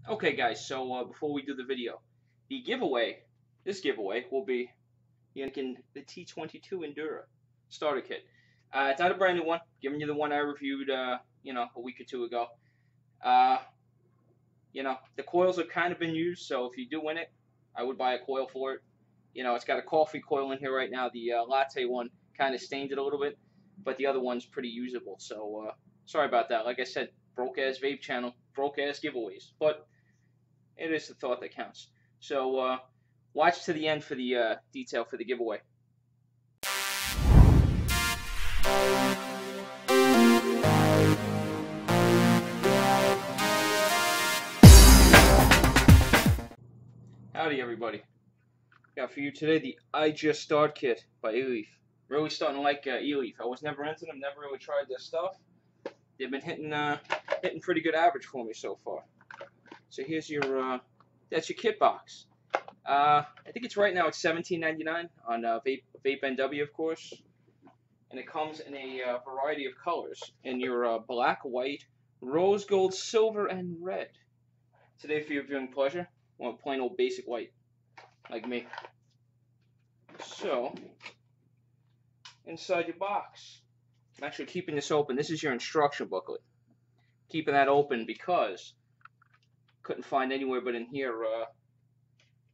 Okay, guys, so before we do the video, this giveaway will be Yannick the T22 Endura starter kit. It's not a brand new one, giving you the one I reviewed, a week or two ago. Uh, the coils have kind of been used, so if you do win it, I would buy a coil for it. It's got a coffee coil in here right now. The latte one kind of stained it a little bit, but the other one's pretty usable. So sorry about that. Like I said, broke ass vape channel, broke ass giveaways, but it is the thought that counts. So watch to the end for the detail for the giveaway. Howdy, everybody. Got for you today the I Just Start Kit by eLeaf. Really starting to like eLeaf. I was never into them, never really tried their stuff. They've been hitting pretty good average for me so far. So here's your that's your kit box. I think it's right now it's $17.99 on Vape NW, of course, and it comes in a variety of colors in your black, white, rose gold, silver, and red. Today, for your viewing pleasure, I want plain old basic white, like me. So, inside your box, I'm actually keeping this open. This is your instruction booklet. Keeping that open because couldn't find anywhere but in here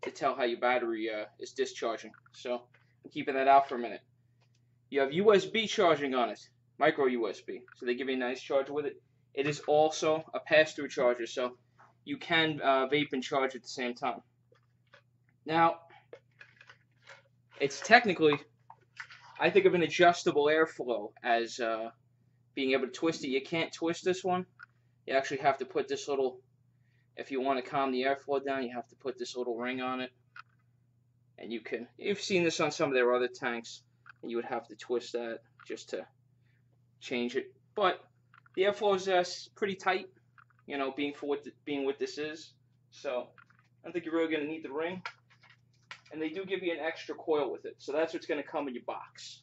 to tell how your battery is discharging. So I'm keeping that out for a minute. You have USB charging on it, micro USB. So they give you a nice charger with it. It is also a pass-through charger, so you can vape and charge at the same time. Now, it's technically, I think of an adjustable airflow as being able to twist it. You can't twist this one. You actually have to put this little, if you want to calm the airflow down, you have to put this little ring on it. And you've seen this on some of their other tanks, and you would have to twist that just to change it. But the airflow is pretty tight, being what this is. So I don't think you're really going to need the ring. And they do give you an extra coil with it, so that's what's going to come in your box.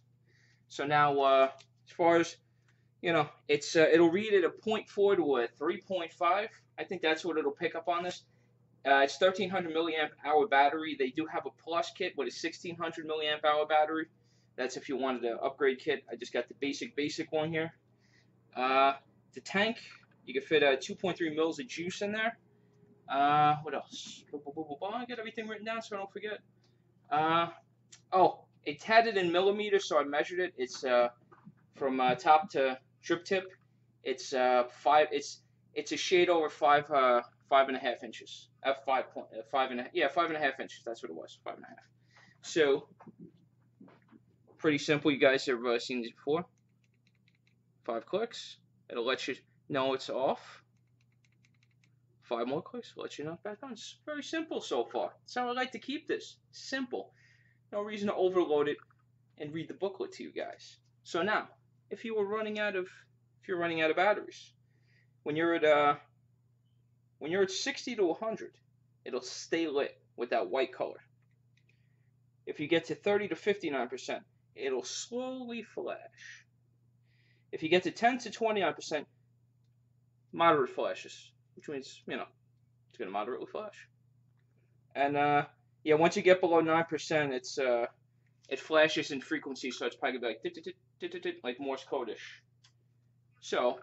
So now, as far as it'll read at a 0.4 to a 3.5. I think that's what it'll pick up on this. It's 1300 milliamp hour battery. They do have a plus kit with a 1600 milliamp hour battery. That's if you wanted an upgrade kit. I just got the basic one here. The tank, you can fit 2.3 mils of juice in there. What else? I got everything written down so I don't forget. It had it in millimeters, so I measured it. It's from top to drip tip. It's five. It's a shade over 5.5 inches. 5.5 inches. That's what it was. 5.5. So pretty simple. You guys have seen these before. 5 clicks. It'll let you know it's off. 5 more clicks. Let you know it's back on. It's very simple so far. That's how I like to keep this. Simple. No reason to overload it and read the booklet to you guys. So now, if you're running out of batteries, when you're at 60 to 100, it'll stay lit with that white color. If you get to 30 to 59%, it'll slowly flash. If you get to 10 to 29%, moderate flashes, which means it's gonna moderately flash. And once you get below 9%, it flashes in frequency, so it's probably gonna be like Morse code-ish. So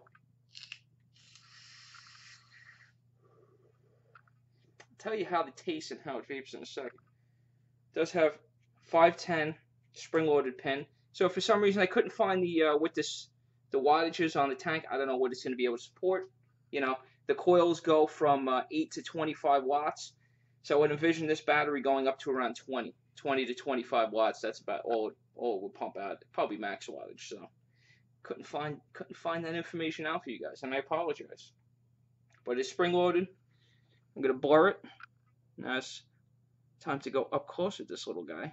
I'll tell you how it tastes and how it vapes in a second. It does have 510 spring-loaded pin. So if for some reason I couldn't find the wattages on the tank, I don't know what it's going to be able to support. The coils go from 8 to 25 watts. So I would envision this battery going up to around 20 to 25 watts. That's about all it would pump out. Probably max wattage. So couldn't find that information out for you guys, and I apologize. But it's spring-loaded. I'm going to blur it. Now it's time to go up close with this little guy.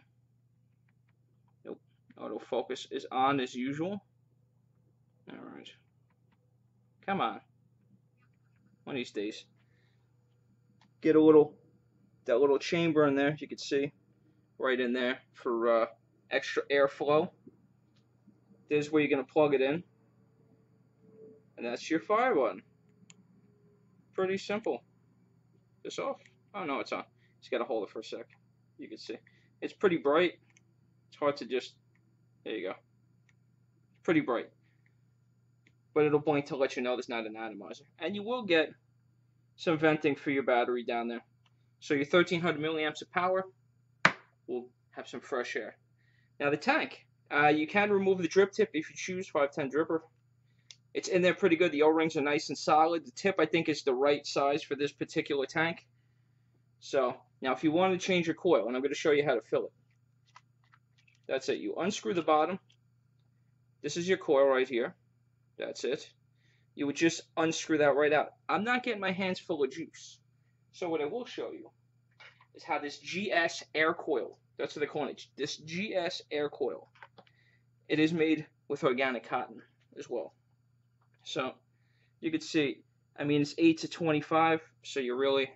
Nope. Autofocus is on as usual. Alright. Come on. One of these days. Get that little chamber in there, as you can see. Right in there for extra airflow. This is where you're going to plug it in. And that's your fire button. Pretty simple. this off? Oh no, it's on. Just gotta hold it for a sec. You can see. It's pretty bright. It's hard to just, there you go. It's pretty bright. But it'll blink to let you know there's not an atomizer. And you will get some venting for your battery down there. So your 1300 milliamps of power will have some fresh air. Now the tank, you can remove the drip tip if you choose, 510 dripper. It's in there pretty good. The O-rings are nice and solid. The tip, I think, is the right size for this particular tank. So now if you want to change your coil, and I'm going to show you how to fill it. That's it. You unscrew the bottom. This is your coil right here. That's it. You would just unscrew that right out. I'm not getting my hands full of juice. So what I will show you is how this GS air coil, that's what they call it, this GS air coil, it is made with organic cotton as well. So you can see, I mean, it's 8 to 25, so you're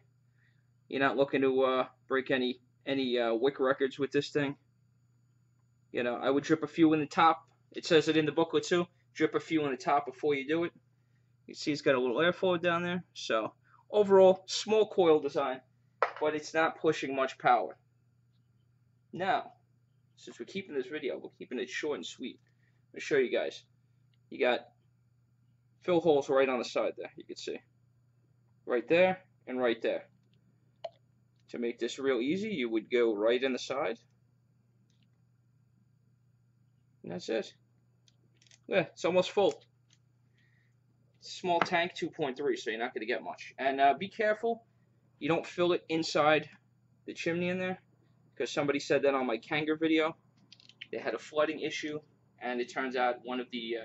not looking to break any wick records with this thing. You know, I would drip a few in the top. It says it in the booklet too. Drip a few in the top before you do it. You see it's got a little airflow down there. So overall, small coil design, but it's not pushing much power. Now, since we're keeping this video, we're keeping it short and sweet. Let me show you guys. You got fill holes right on the side there, you can see. Right there and right there. To make this real easy, you would go right in the side. And that's it. Yeah, it's almost full. Small tank, 2.3, so you're not going to get much. And be careful, you don't fill it inside the chimney in there, because somebody said that on my Kanger video. They had a flooding issue, and it turns out one of the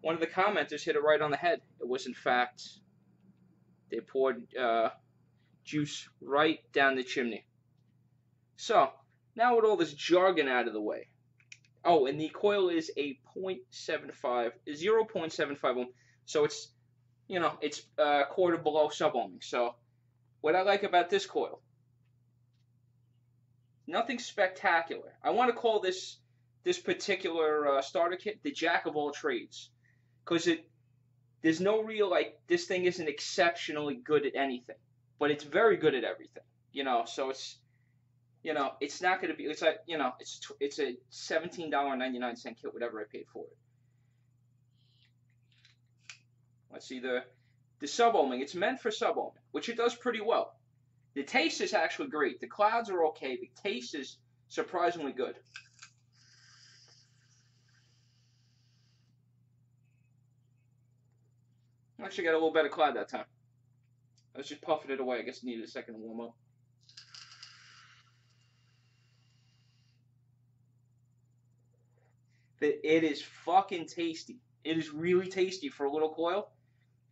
commenters hit it right on the head. It was, in fact, they poured juice right down the chimney. So, now with all this jargon out of the way. Oh, and the coil is a 0.75 ohm. So it's, it's a quarter below sub-ohming. So what I like about this coil, nothing spectacular. I want to call this particular starter kit the jack of all trades. Because there's no real, this thing isn't exceptionally good at anything. But it's very good at everything. So it's, it's not going to be, it's like, it's a $17.99 kit, whatever I paid for it. Let's see, the sub-ohming, it's meant for sub-ohming, which it does pretty well. The taste is actually great. The clouds are okay. The taste is surprisingly good. Actually got a little better cloud that time. I was just puffing it away. I guess it needed a second to warm up. It is fucking tasty. It is really tasty for a little coil.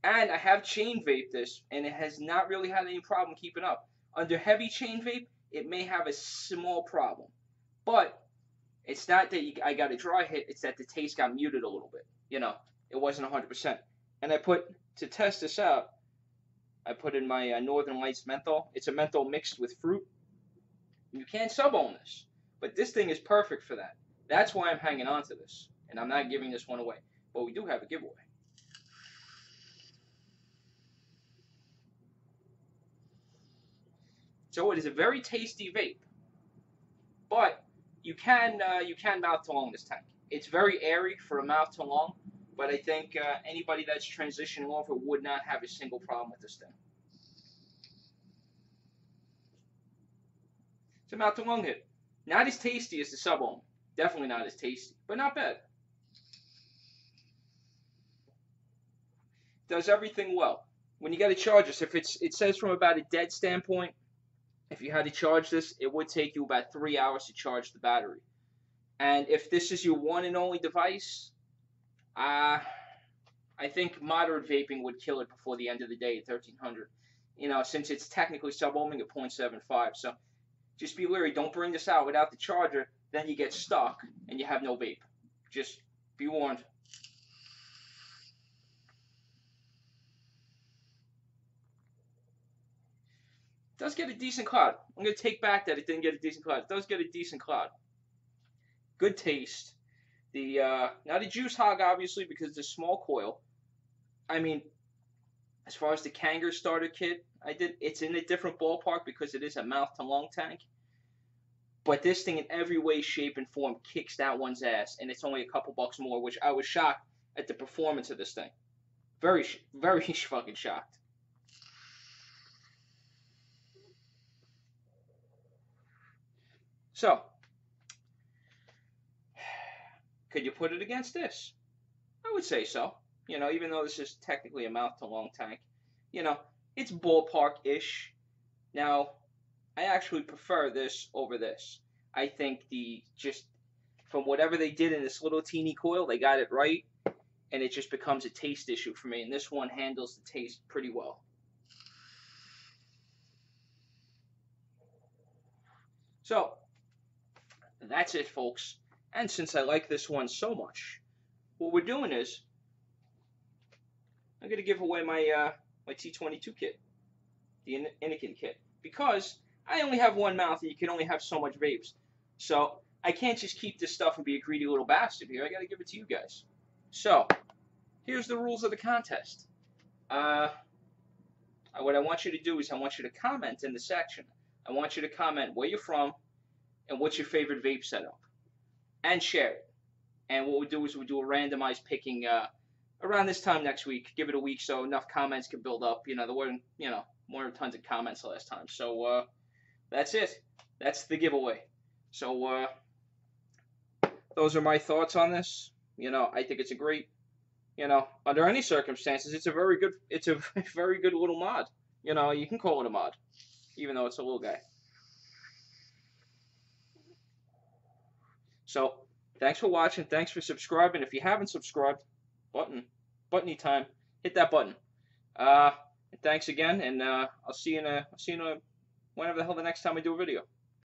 And I have chain vape this, and it has not really had any problem keeping up. Under heavy chain vape, it may have a small problem. But it's not that I got a dry hit, it's that the taste got muted a little bit. It wasn't 100%. And to test this out, I put in my Northern Lights menthol. It's a menthol mixed with fruit. You can't sub-ohm this, but this thing is perfect for that. That's why I'm hanging on to this, and I'm not giving this one away. But we do have a giveaway. So it is a very tasty vape, but you can mouth to long this tank. It's very airy for a mouth to long, but I think anybody that's transitioning over would not have a single problem with this thing. It's a mouth to long hit. Not as tasty as the sub-ohm. Definitely not as tasty, but not bad. Does everything well. When you got to charge this, if it says from about a dead standpoint, if you had to charge this, it would take you about 3 hours to charge the battery. And if this is your one and only device, I think moderate vaping would kill it before the end of the day at 1300. Since it's technically sub-ohming at 0.75. So just be leery. Don't bring this out without the charger. Then you get stuck and you have no vape. Just be warned. It does get a decent cloud. I'm going to take back that it didn't get a decent cloud. It does get a decent cloud. Good taste. Not a juice hog, obviously, because it's a small coil. I mean, as far as the Kanger starter kit, It's in a different ballpark because it is a mouth to lung tank. But this thing in every way, shape, and form kicks that one's ass, and it's only a couple bucks more, which I was shocked at the performance of this thing. Very, very fucking shocked. So, could you put it against this? I would say so. You know, even though this is technically a mouth to lung tank, you know, it's ballpark-ish. Now, I actually prefer this over this. I think from whatever they did in this little teeny coil, they got it right, and it just becomes a taste issue for me. And this one handles the taste pretty well. So, that's it, folks. And since I like this one so much, what we're doing is I'm going to give away my my T22 kit, the Innokin kit, because I only have one mouth and you can only have so much vapes. So I can't just keep this stuff and be a greedy little bastard here. I got to give it to you guys. So here's the rules of the contest. What I want you to do is I want you to comment in the section. I want you to comment where you're from and what's your favorite vape setup, and share it. And what we'll do is we'll do a randomized picking around this time next week. Give it a week so enough comments can build up. You know, there weren't, more than tons of comments last time. So that's it. That's the giveaway. So those are my thoughts on this. You know, I think it's a great, under any circumstances, it's a very good little mod. You know, you can call it a mod, even though it's a little guy. So thanks for watching. Thanks for subscribing. If you haven't subscribed, buttony time. Hit that button. Thanks again, and I'll see you in whenever the hell the next time I do a video.